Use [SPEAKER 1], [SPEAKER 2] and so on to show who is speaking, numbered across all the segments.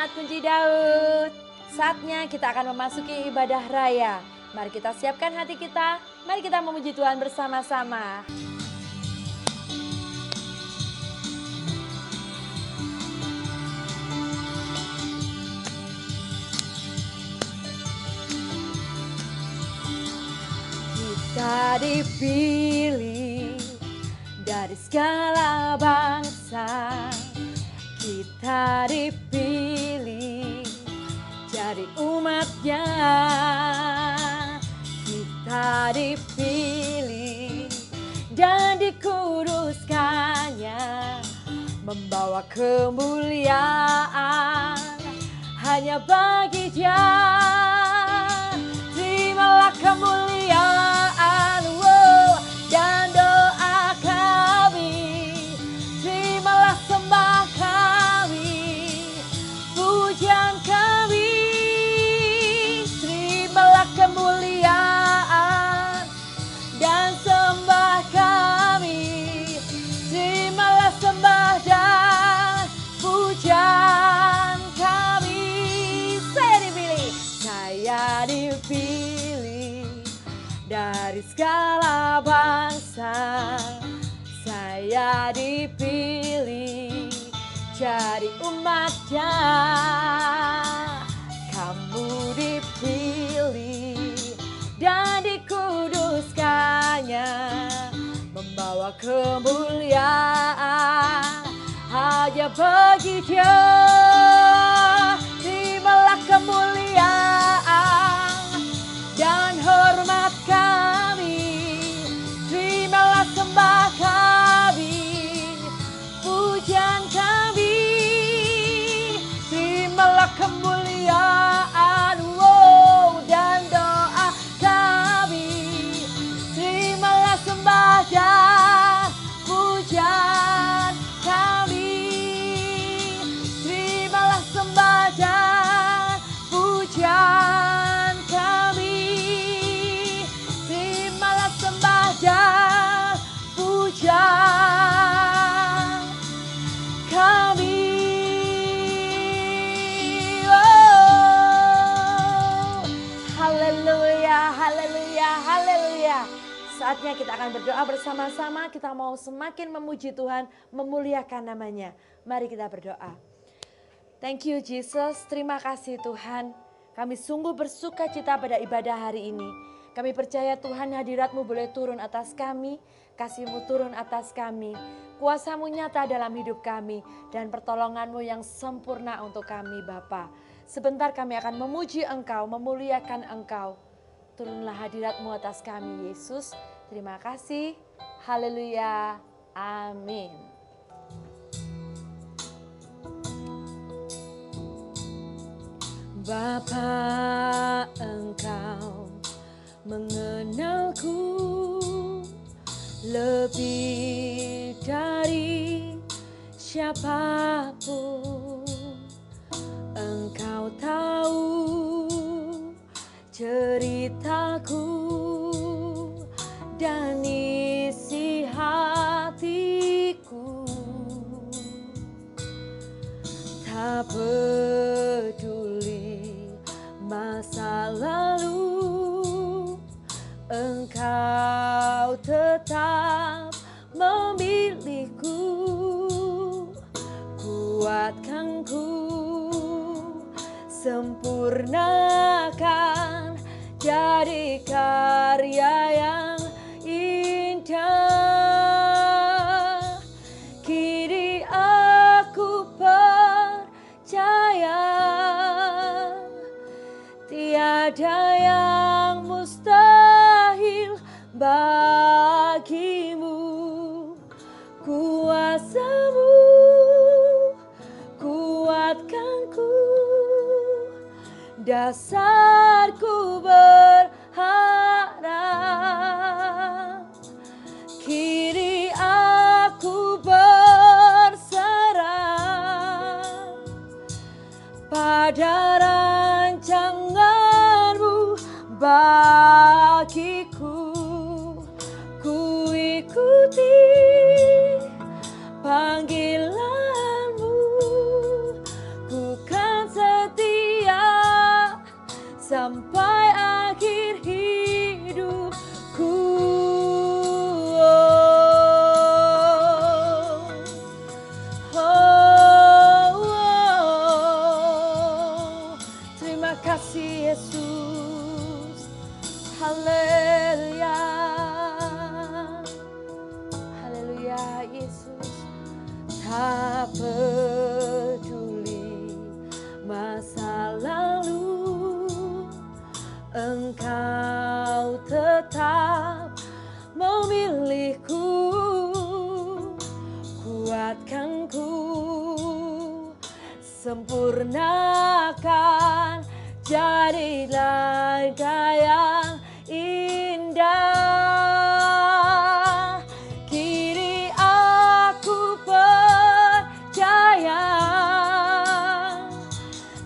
[SPEAKER 1] Jemaat Kunci Daud, saatnya kita akan memasuki ibadah raya. Mari kita siapkan hati kita, mari kita memuji Tuhan bersama-sama. Kita dipilih dari segala bangsa, kita dipilih jadi umatnya, kita dipilih dan dikuduskannya, membawa kemuliaan hanya bagi Dia. Terimalah kemuliaan dan doa kami, terimalah sembah kami, pujian kami, terimalah kemuliaan dan sembah kami, terimalah sembah dan pujian kami. Saya dipilih dari segala bangsa, saya dipilih jadi umatnya. Kamu dipilih dan dikuduskannya, membawa kemuliaan hanya bagi Dia. Terimalah kemuliaan dan hormat kami, terimalah sembah kami, pujian kami, terimalah kemuliaan dan doa kami, terimalah sembah dan pujian kami, terimalah sembah dan pujian kami, terimalah sembah dan pujian kami. Haleluya, haleluya, haleluya. Saatnya kita akan berdoa bersama-sama. Kita mau semakin memuji Tuhan, memuliakan namanya. Mari kita berdoa. Thank you Jesus, terima kasih Tuhan. Kami sungguh bersuka cita pada ibadah hari ini. Kami percaya Tuhan hadirat-Mu boleh turun atas kami, kasih-Mu turun atas kami, kuasa-Mu nyata dalam hidup kami, dan pertolongan-Mu yang sempurna untuk kami Bapa. Sebentar kami akan memuji Engkau, memuliakan Engkau. Turunlah hadirat-Mu atas kami Yesus. Terima kasih. Haleluya. Amin. Bapa, Engkau mengenalku lebih dari siapapun. Engkau tahu ceritaku dan isi hatiku. Tak peduli masa lalu, Engkau tetap memilihku. Kuatkanku, sempurnakan, jadi karya yang indah. Kini aku percaya tiada yang mustahil bagimu. Kuasa-Mu kuatkanku, dasarku berharap. Kini aku berserah pada rancangan-Mu bagiku. Ku ikuti panggilan-Mu, ku kan sampai akhir hidupku. Terima kasih Yesus, haleluya, haleluya Yesus. Tak peduli masa lalu, Engkau tetap memilihku. Kuatkanku, sempurnakan, jadilah yang indah. Kini aku percaya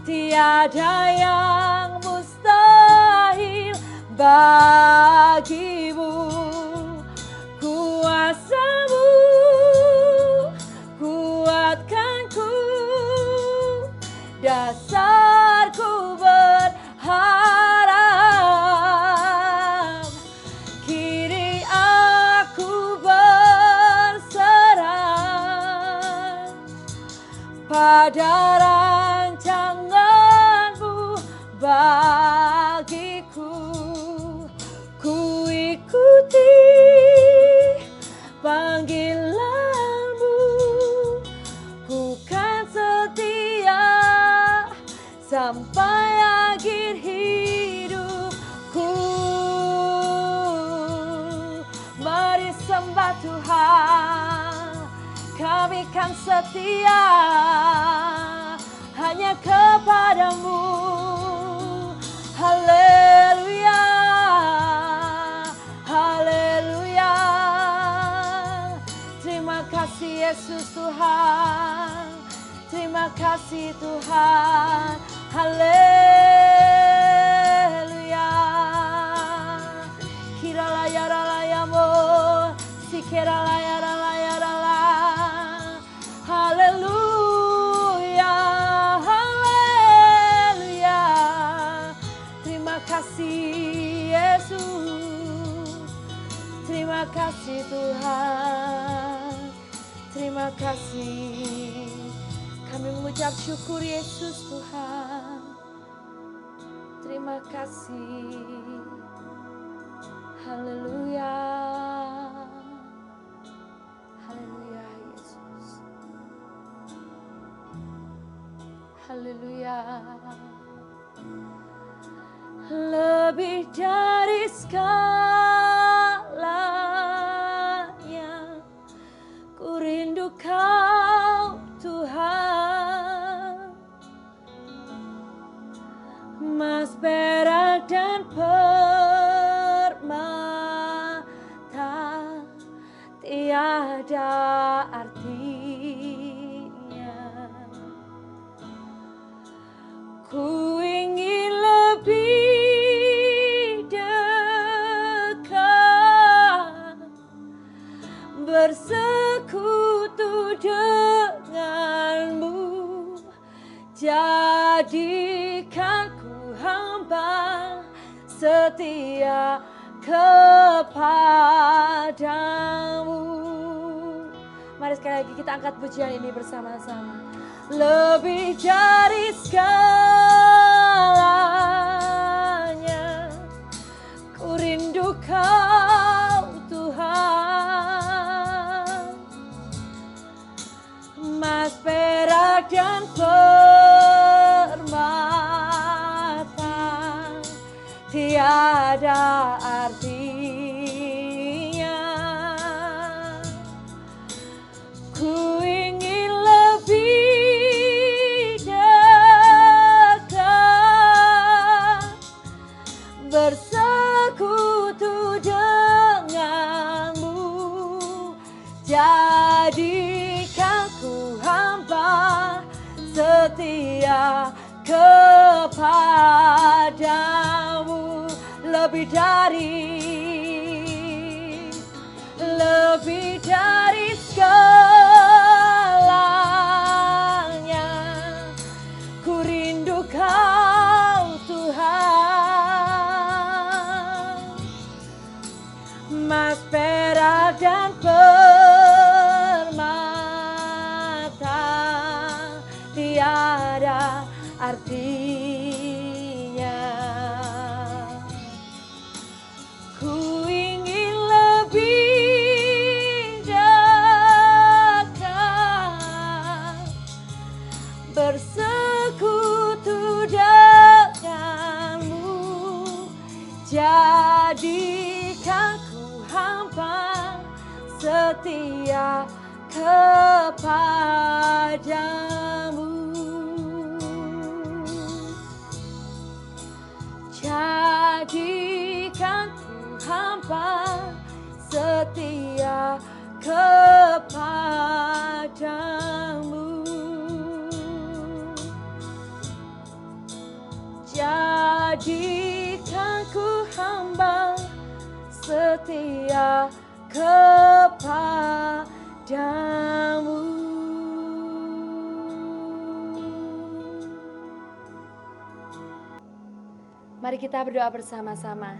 [SPEAKER 1] tiada yang mustahil bagimu. Kuasamu kuatkanku, dasarku berharap. Kini aku berserah pada rancanganmu bagiku. Ku ikuti panggilanmu, ku kan setia sampai akhir hidupku. Mari sembah Tuhan, kami kan setia hanya kepadamu. Haleluya, haleluya. Terima kasih Yesus Tuhan, terima kasih Tuhan. Haleluya. Kiralaya ralayamo, sikeralaya ralayarala. Haleluya, haleluya. Terima kasih Yesus, terima kasih Tuhan, terima kasih. Kami mengucap syukur Yesus Tuhan. Terima kasih. Haleluya. Haleluya Yesus. Haleluya. Lebih dari segalanya, ku rindu Kau Tuhan. Emas, perak dan permata tiada artinya. Ku ingin lebih dekat, bersekutu denganmu. Jadikan ku hamba setia kepadamu. Mari sekali lagi kita angkat pujian ini bersama-sama. Lebih dari segalanya, ku rindu Kau Tuhan. Emas, perak dan permata tiada artinya. Ku ingin lebih dekat, bersekutu denganmu. Jadikan ku hamba setia kepadamu. Lebih dari segalanya, ku rindu Kau Tuhan. artinya. Ku ingin lebih dekat, bersekutu denganmu, jadikan ku hamba setia kepadamu. Jadikan ku hamba setia kepadamu. Jadikan ku hamba setia kepadamu. Mari kita berdoa bersama-sama.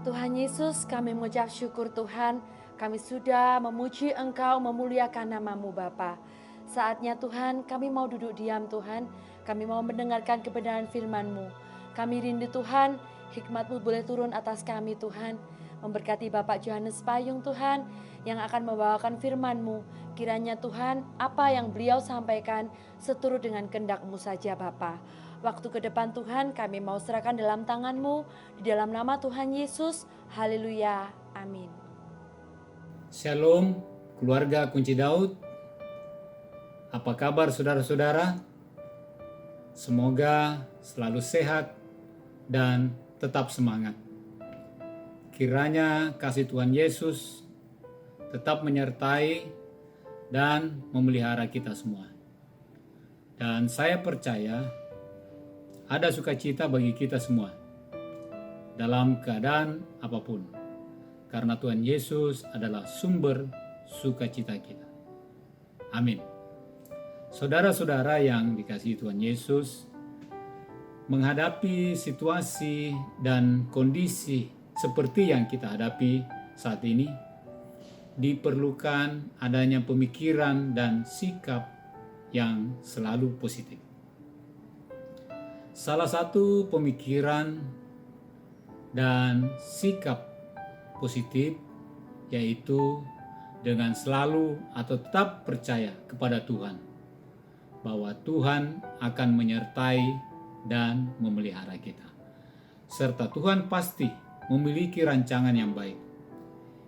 [SPEAKER 1] Tuhan Yesus, kami mengucap syukur Tuhan, kami sudah memuji Engkau, memuliakan nama-Mu Bapa. Saatnya Tuhan, kami mau duduk diam Tuhan, kami mau mendengarkan kebenaran firman-Mu. Kami rindu Tuhan, hikmat-Mu boleh turun atas kami Tuhan. Memberkati Bapak Johannes Payung Tuhan, yang akan membawakan firman-Mu. Kiranya Tuhan, apa yang beliau sampaikan seturut dengan kehendak-Mu saja Bapa. Waktu ke depan Tuhan kami mau serahkan dalam tangan-Mu, di dalam nama Tuhan Yesus, haleluya, amin.
[SPEAKER 2] Shalom, keluarga Kunci Daud. Apa kabar saudara-saudara? Semoga selalu sehat dan tetap semangat. Kiranya kasih Tuhan Yesus tetap menyertai dan memelihara kita semua. Dan saya percaya ada sukacita bagi kita semua dalam keadaan apapun, karena Tuhan Yesus adalah sumber sukacita kita. Amin. Saudara-saudara yang dikasihi Tuhan Yesus, menghadapi situasi dan kondisi seperti yang kita hadapi saat ini, diperlukan adanya pemikiran dan sikap yang selalu positif. Salah satu pemikiran dan sikap positif yaitu dengan selalu atau tetap percaya kepada Tuhan bahwa Tuhan akan menyertai dan memelihara kita. Serta Tuhan pasti memiliki rancangan yang baik,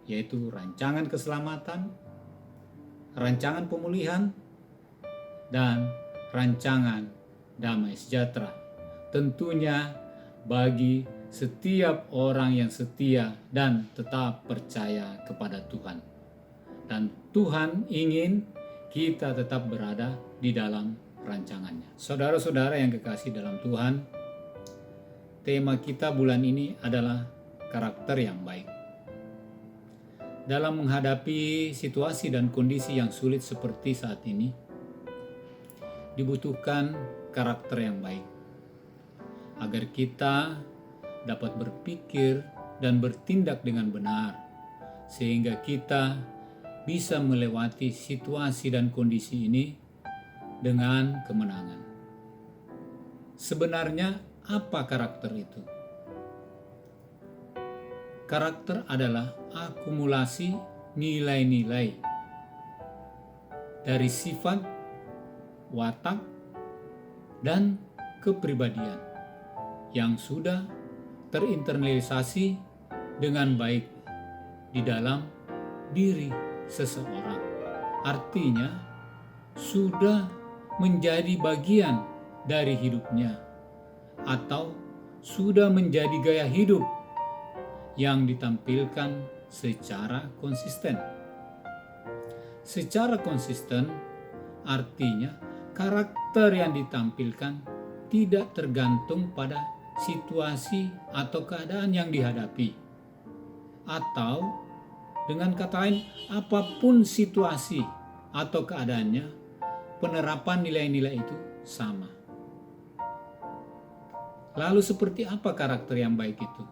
[SPEAKER 2] yaitu rancangan keselamatan, rancangan pemulihan, dan rancangan damai sejahtera. Tentunya bagi setiap orang yang setia dan tetap percaya kepada Tuhan. Dan Tuhan ingin kita tetap berada di dalam rancangannya. Saudara-saudara yang kekasih dalam Tuhan, tema kita bulan ini adalah karakter yang baik. Dalam menghadapi situasi dan kondisi yang sulit seperti saat ini, dibutuhkan karakter yang baik agar kita dapat berpikir dan bertindak dengan benar, sehingga kita bisa melewati situasi dan kondisi ini dengan kemenangan. Sebenarnya apa karakter itu? Karakter adalah akumulasi nilai-nilai dari sifat, watak, dan kepribadian yang sudah terinternalisasi dengan baik di dalam diri seseorang. Artinya sudah menjadi bagian dari hidupnya atau sudah menjadi gaya hidup yang ditampilkan secara konsisten. Secara konsisten artinya karakter yang ditampilkan tidak tergantung pada situasi atau keadaan yang dihadapi, atau dengan kata lain, apapun situasi atau keadaannya, penerapan nilai-nilai itu sama. Lalu seperti apa karakter yang baik itu?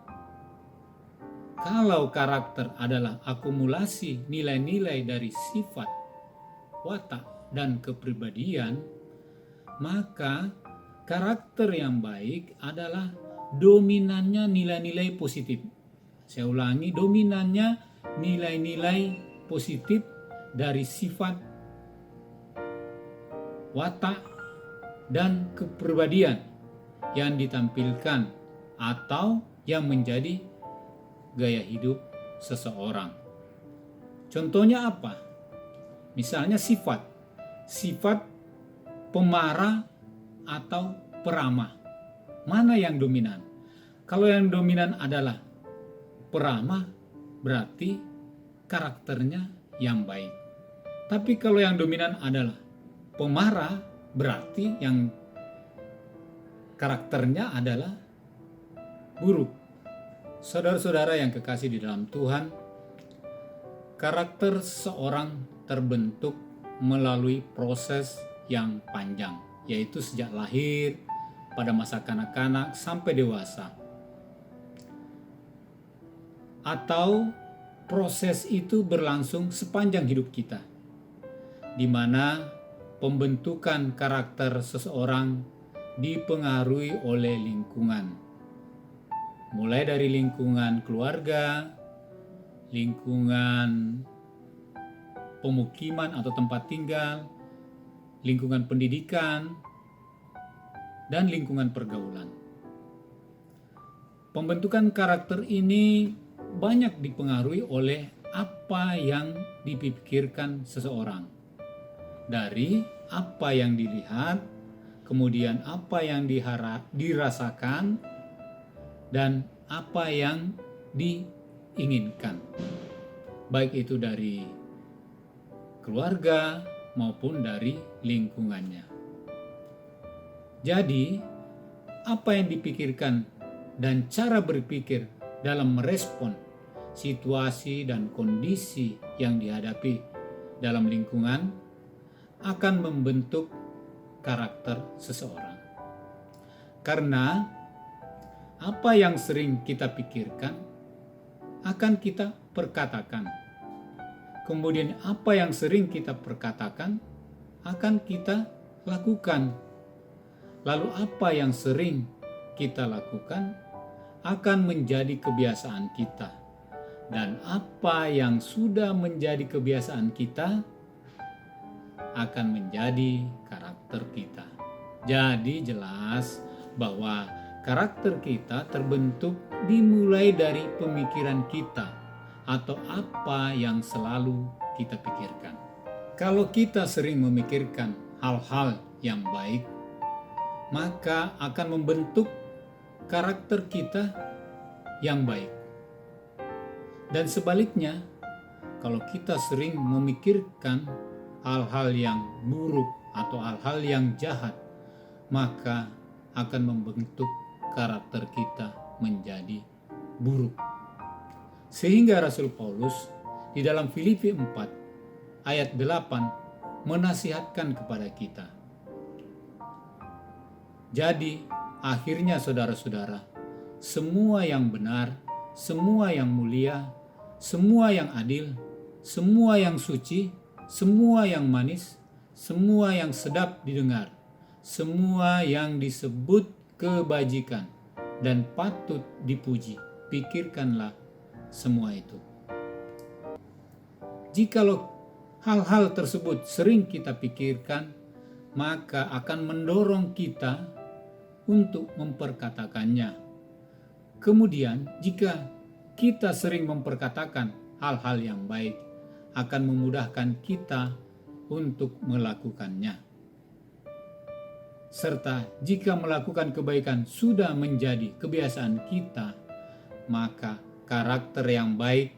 [SPEAKER 2] Kalau karakter adalah akumulasi nilai-nilai dari sifat, watak, dan kepribadian, maka karakter yang baik adalah dominannya nilai-nilai positif. Saya ulangi, dominannya nilai-nilai positif dari sifat, watak, dan kepribadian yang ditampilkan atau yang menjadi gaya hidup seseorang. Contohnya apa? Misalnya sifat pemarah atau peramah. Mana yang dominan? Kalau yang dominan adalah peramah, berarti karakternya yang baik. Tapi kalau yang dominan adalah pemarah, berarti yang karakternya adalah buruk. Saudara-saudara yang kekasih di dalam Tuhan, karakter seorang terbentuk melalui proses yang panjang, yaitu sejak lahir, pada masa kanak-kanak sampai dewasa. Atau proses itu berlangsung sepanjang hidup kita, di mana pembentukan karakter seseorang dipengaruhi oleh lingkungan. Mulai dari lingkungan keluarga, lingkungan pemukiman atau tempat tinggal, lingkungan pendidikan, dan lingkungan pergaulan. Pembentukan karakter ini banyak dipengaruhi oleh apa yang dipikirkan seseorang. Dari apa yang dilihat, kemudian apa yang dirasakan, dan apa yang diinginkan. Baik itu dari keluarga maupun dari lingkungannya. Jadi, apa yang dipikirkan dan cara berpikir dalam merespon situasi dan kondisi yang dihadapi dalam lingkungan akan membentuk karakter seseorang. Karena apa yang sering kita pikirkan akan kita perkatakan. Kemudian apa yang sering kita perkatakan akan kita lakukan. Lalu apa yang sering kita lakukan akan menjadi kebiasaan kita. Dan apa yang sudah menjadi kebiasaan kita akan menjadi karakter kita. Jadi jelas bahwa karakter kita terbentuk dimulai dari pemikiran kita atau apa yang selalu kita pikirkan. Kalau kita sering memikirkan hal-hal yang baik, maka akan membentuk karakter kita yang baik. Dan sebaliknya, kalau kita sering memikirkan hal-hal yang buruk atau hal-hal yang jahat, maka akan membentuk karakter kita menjadi buruk. Sehingga Rasul Paulus di dalam Filipi 4 ayat 8 menasihatkan kepada kita. Jadi akhirnya saudara-saudara, semua yang benar, semua yang mulia, semua yang adil, semua yang suci, semua yang manis, semua yang sedap didengar, semua yang disebut kebajikan dan patut dipuji, pikirkanlah semua itu. Jikalau hal-hal tersebut sering kita pikirkan, maka akan mendorong kita untuk memperkatakannya. Kemudian, jika kita sering memperkatakan hal-hal yang baik, akan memudahkan kita untuk melakukannya. Serta jika melakukan kebaikan sudah menjadi kebiasaan kita, maka karakter yang baik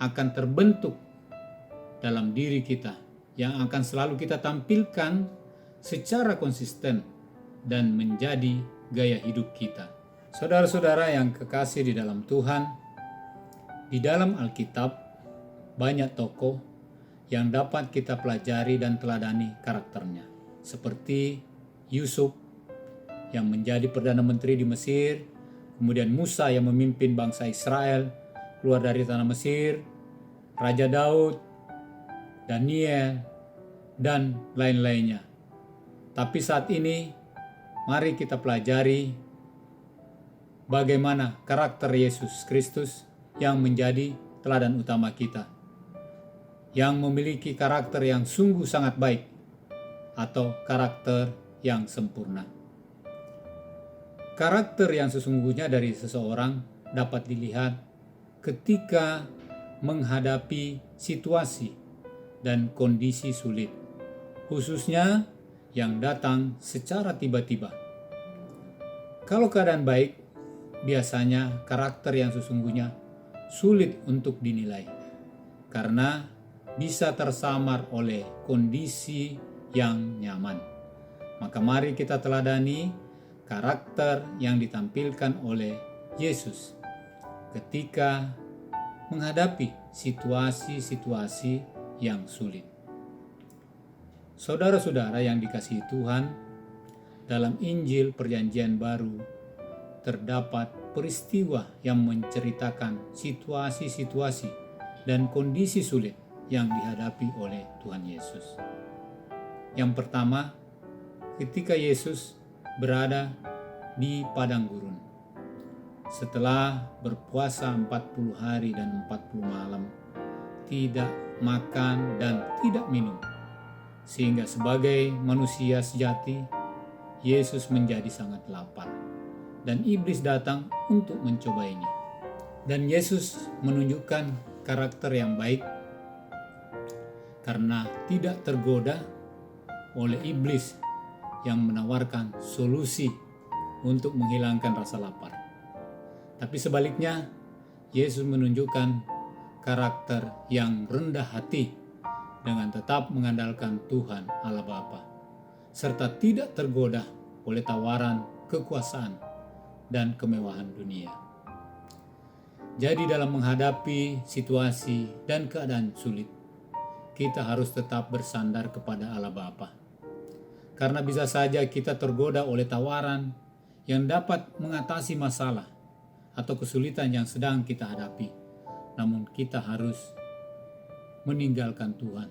[SPEAKER 2] akan terbentuk dalam diri kita, yang akan selalu kita tampilkan secara konsisten dan menjadi gaya hidup kita. Saudara-saudara yang kekasih di dalam Tuhan, di dalam Alkitab banyak tokoh yang dapat kita pelajari dan teladani karakternya. Seperti Yusuf yang menjadi Perdana Menteri di Mesir, kemudian Musa yang memimpin bangsa Israel keluar dari tanah Mesir, Raja Daud, Daniel, dan lain-lainnya. Tapi saat ini mari kita pelajari bagaimana karakter Yesus Kristus yang menjadi teladan utama kita, yang memiliki karakter yang sungguh sangat baik atau karakter yang sempurna. Karakter yang sesungguhnya dari seseorang dapat dilihat ketika menghadapi situasi dan kondisi sulit, khususnya yang datang secara tiba-tiba. Kalau keadaan baik, biasanya karakter yang sesungguhnya sulit untuk dinilai karena bisa tersamar oleh kondisi yang nyaman. Maka mari kita teladani karakter yang ditampilkan oleh Yesus ketika menghadapi situasi-situasi yang sulit. Saudara-saudara yang dikasihi Tuhan, dalam Injil Perjanjian Baru terdapat peristiwa yang menceritakan situasi-situasi dan kondisi sulit yang dihadapi oleh Tuhan Yesus. Yang pertama, ketika Yesus berada di padang gurun. Setelah berpuasa 40 hari dan 40 malam, tidak makan dan tidak minum. Sehingga sebagai manusia sejati, Yesus menjadi sangat lapar. Dan iblis datang untuk mencobainya. Dan Yesus menunjukkan karakter yang baik karena tidak tergoda oleh iblis yang menawarkan solusi untuk menghilangkan rasa lapar. Tapi sebaliknya, Yesus menunjukkan karakter yang rendah hati dengan tetap mengandalkan Tuhan Allah Bapa, serta tidak tergoda oleh tawaran kekuasaan dan kemewahan dunia. Jadi dalam menghadapi situasi dan keadaan sulit, kita harus tetap bersandar kepada Allah Bapa. Karena bisa saja kita tergoda oleh tawaran yang dapat mengatasi masalah atau kesulitan yang sedang kita hadapi. Namun kita harus meninggalkan Tuhan.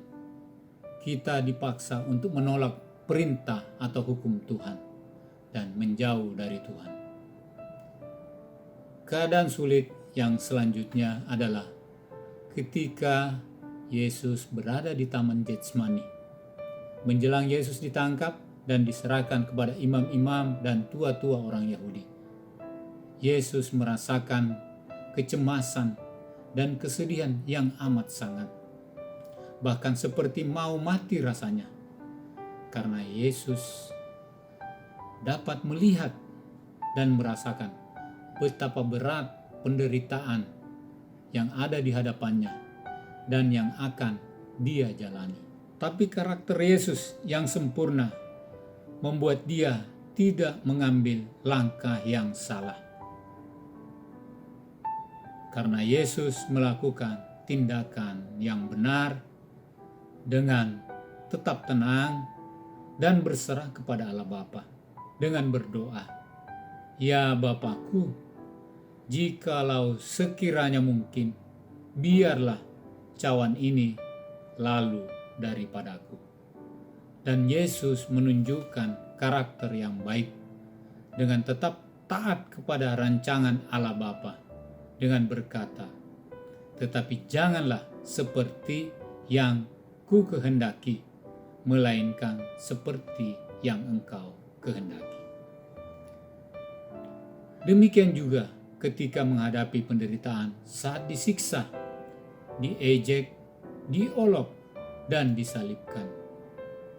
[SPEAKER 2] Kita dipaksa untuk menolak perintah atau hukum Tuhan dan menjauh dari Tuhan. Keadaan sulit yang selanjutnya adalah ketika Yesus berada di Taman Getsemani. Menjelang Yesus ditangkap dan diserahkan kepada imam-imam dan tua-tua orang Yahudi. Yesus merasakan kecemasan dan kesedihan yang amat sangat. Bahkan seperti mau mati rasanya. Karena Yesus dapat melihat dan merasakan betapa berat penderitaan yang ada di hadapannya dan yang akan dia jalani. Tapi karakter Yesus yang sempurna membuat dia tidak mengambil langkah yang salah. Karena Yesus melakukan tindakan yang benar dengan tetap tenang dan berserah kepada Allah Bapa dengan berdoa, "Ya Bapakku, jikalau sekiranya mungkin, biarlah cawan ini lalu daripadaku." Dan Yesus menunjukkan karakter yang baik dengan tetap taat kepada rancangan Allah Bapa dengan berkata, "Tetapi janganlah seperti yang ku kehendaki, melainkan seperti yang engkau kehendaki." Demikian juga ketika menghadapi penderitaan saat disiksa, diejek, diolok, dan disalibkan.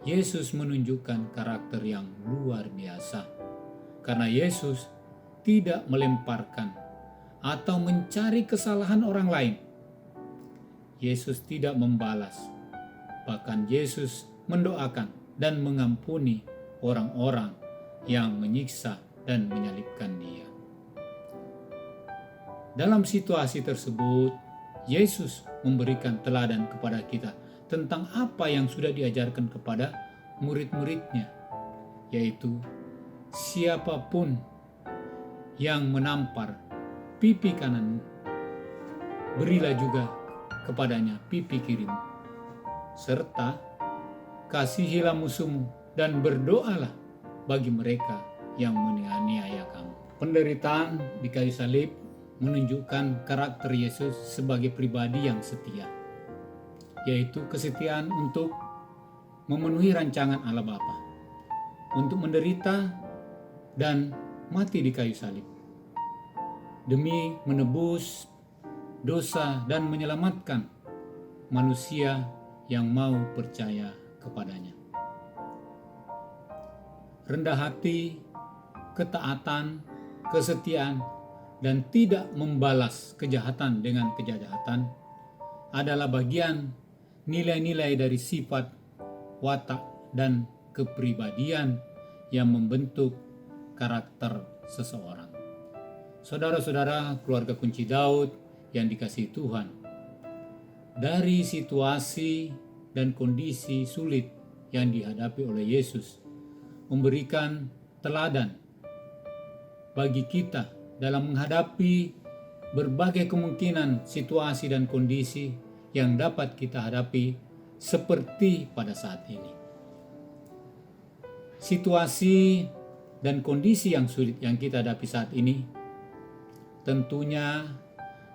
[SPEAKER 2] Yesus menunjukkan karakter yang luar biasa karena Yesus tidak melemparkan atau mencari kesalahan orang lain. Yesus tidak membalas, bahkan Yesus mendoakan dan mengampuni orang-orang yang menyiksa dan menyalibkan dia. Dalam situasi tersebut, Yesus memberikan teladan kepada kita tentang apa yang sudah diajarkan kepada murid-muridnya, yaitu siapapun yang menampar pipi kananmu, berilah juga kepadanya pipi kirimu, serta kasihilah musuhmu dan berdoalah bagi mereka yang menganiaya kamu. Penderitaan di kayu salib menunjukkan karakter Yesus sebagai pribadi yang setia, yaitu kesetiaan untuk memenuhi rancangan Allah Bapa, untuk menderita dan mati di kayu salib, demi menebus dosa dan menyelamatkan manusia yang mau percaya kepadanya. Rendah hati, ketaatan, kesetiaan, dan tidak membalas kejahatan dengan kejahatan adalah bagian nilai-nilai dari sifat, watak, dan kepribadian yang membentuk karakter seseorang. Saudara-saudara keluarga kunci Daud yang dikasihi Tuhan, dari situasi dan kondisi sulit yang dihadapi oleh Yesus memberikan teladan bagi kita dalam menghadapi berbagai kemungkinan situasi dan kondisi yang dapat kita hadapi seperti pada saat ini. Situasi dan kondisi yang sulit yang kita hadapi saat ini tentunya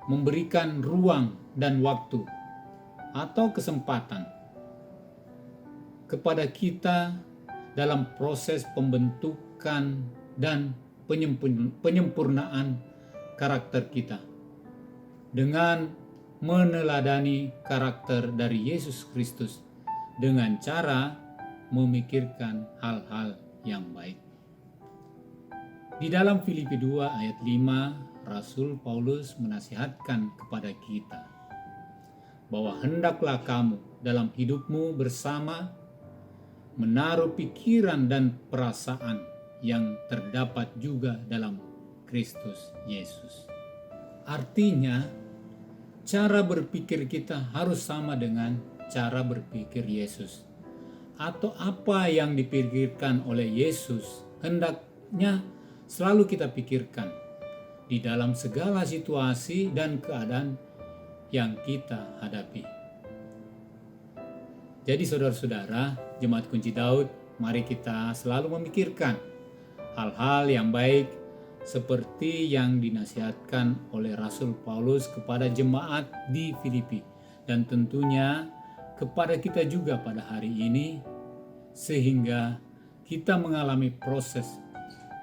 [SPEAKER 2] memberikan ruang dan waktu atau kesempatan kepada kita dalam proses pembentukan dan penyempurnaan karakter kita dengan meneladani karakter dari Yesus Kristus dengan cara memikirkan hal-hal yang baik. Di dalam Filipi 2 ayat 5, Rasul Paulus menasihatkan kepada kita bahwa hendaklah kamu dalam hidupmu bersama menaruh pikiran dan perasaan yang terdapat juga dalam Kristus Yesus. Artinya, cara berpikir kita harus sama dengan cara berpikir Yesus. Atau apa yang dipikirkan oleh Yesus hendaknya selalu kita pikirkan di dalam segala situasi dan keadaan yang kita hadapi. Jadi saudara-saudara, Jemaat Kunci Daud, mari kita selalu memikirkan hal-hal yang baik seperti yang dinasihatkan oleh Rasul Paulus kepada jemaat di Filipi dan tentunya kepada kita juga pada hari ini, sehingga kita mengalami proses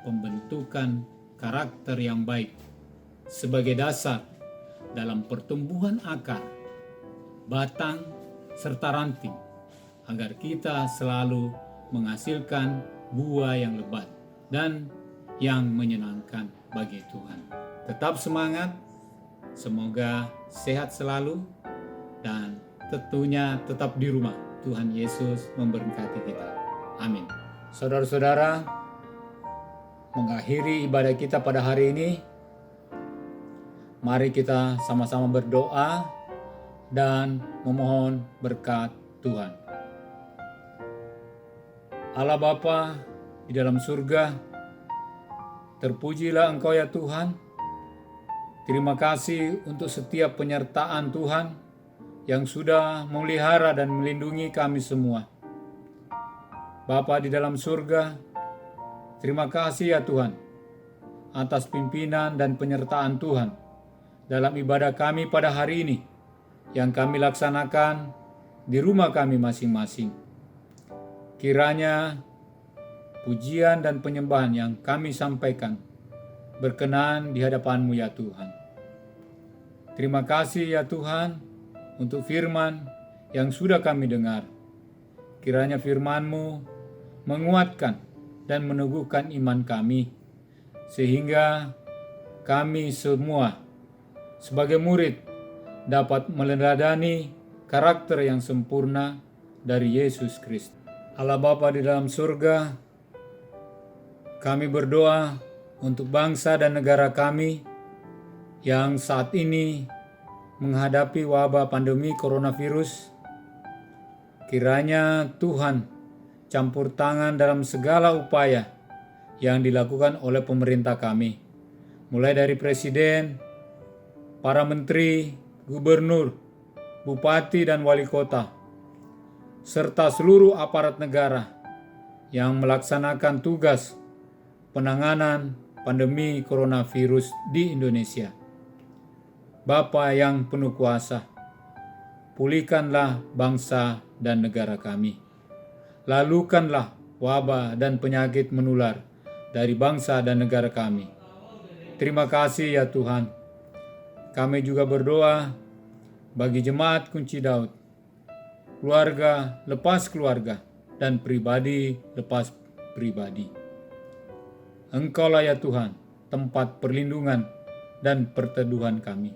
[SPEAKER 2] pembentukan karakter yang baik sebagai dasar dalam pertumbuhan akar, batang, serta ranting, agar kita selalu menghasilkan buah yang lebat dan yang menyenangkan bagi Tuhan. Tetap semangat, semoga sehat selalu, dan tentunya tetap di rumah. Tuhan Yesus memberkati kita. Amin. Saudara-saudara, mengakhiri ibadah kita pada hari ini, mari kita sama-sama berdoa dan memohon berkat Tuhan. Allah Bapa di dalam surga, terpujilah Engkau ya Tuhan. Terima kasih untuk setiap penyertaan Tuhan yang sudah memelihara dan melindungi kami semua. Bapa di dalam surga, terima kasih ya Tuhan atas pimpinan dan penyertaan Tuhan dalam ibadah kami pada hari ini yang kami laksanakan di rumah kami masing-masing. Kiranya pujian dan penyembahan yang kami sampaikan berkenan di hadapan-Mu ya Tuhan. Terima kasih ya Tuhan untuk firman yang sudah kami dengar. Kiranya firman-Mu menguatkan dan meneguhkan iman kami, sehingga kami semua sebagai murid dapat meneladani karakter yang sempurna dari Yesus Kristus. Allah Bapa di dalam surga, kami berdoa untuk bangsa dan negara kami yang saat ini menghadapi wabah pandemi coronavirus. Kiranya Tuhan campur tangan dalam segala upaya yang dilakukan oleh pemerintah kami, mulai dari presiden, para menteri, gubernur, bupati dan wali kota, serta seluruh aparat negara yang melaksanakan tugas penanganan pandemi coronavirus di Indonesia. Bapa yang penuh kuasa, pulihkanlah bangsa dan negara kami. Lalukanlah wabah dan penyakit menular dari bangsa dan negara kami. Terima kasih ya Tuhan. Kami juga berdoa bagi jemaat Kunci Daud, keluarga lepas keluarga, dan pribadi lepas pribadi. Engkaulah ya Tuhan, tempat perlindungan dan perteduhan kami.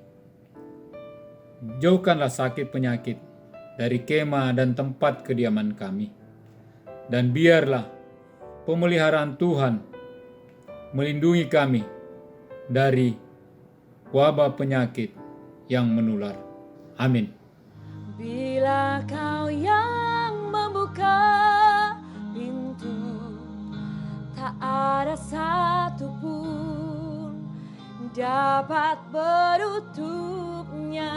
[SPEAKER 2] Jauhkanlah sakit penyakit dari kemah dan tempat kediaman kami. Dan biarlah pemeliharaan Tuhan melindungi kami dari wabah penyakit yang menular. Amin.
[SPEAKER 1] Bila Kau yang membuka pintu, tak ada satupun dapat menutupnya.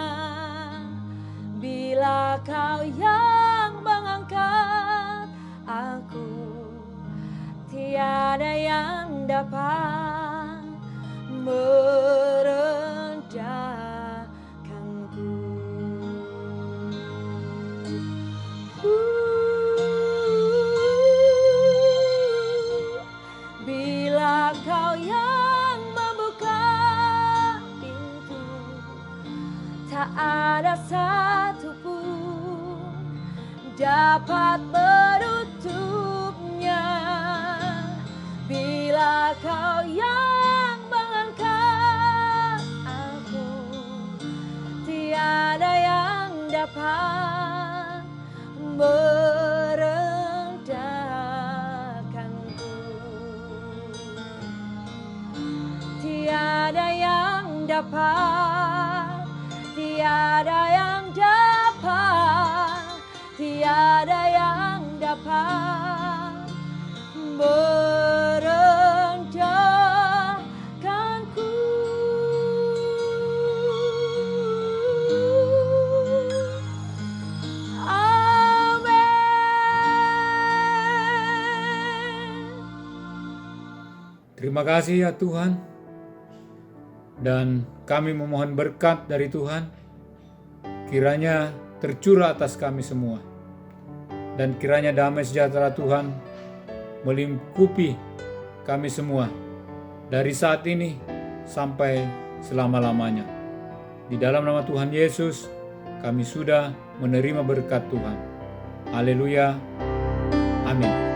[SPEAKER 1] Bila Kau yang mengangkat aku, tiada yang dapat merendahkanku. Bila Kau yang membuka pintu, tak ada satupun dapat menutupnya. Bila Kau yang mengangkat aku, tiada yang dapat merendahkanku. Tiada yang dapat, tiada yang dapat, tiada yang dapat merendahkanku. Amin.
[SPEAKER 2] Terima kasih ya Tuhan. Dan kami memohon berkat dari Tuhan, kiranya tercurah atas kami semua. Dan kiranya damai sejahtera Tuhan melingkupi kami semua dari saat ini sampai selama-lamanya. Di dalam nama Tuhan Yesus, kami sudah menerima berkat Tuhan. Haleluya. Amin.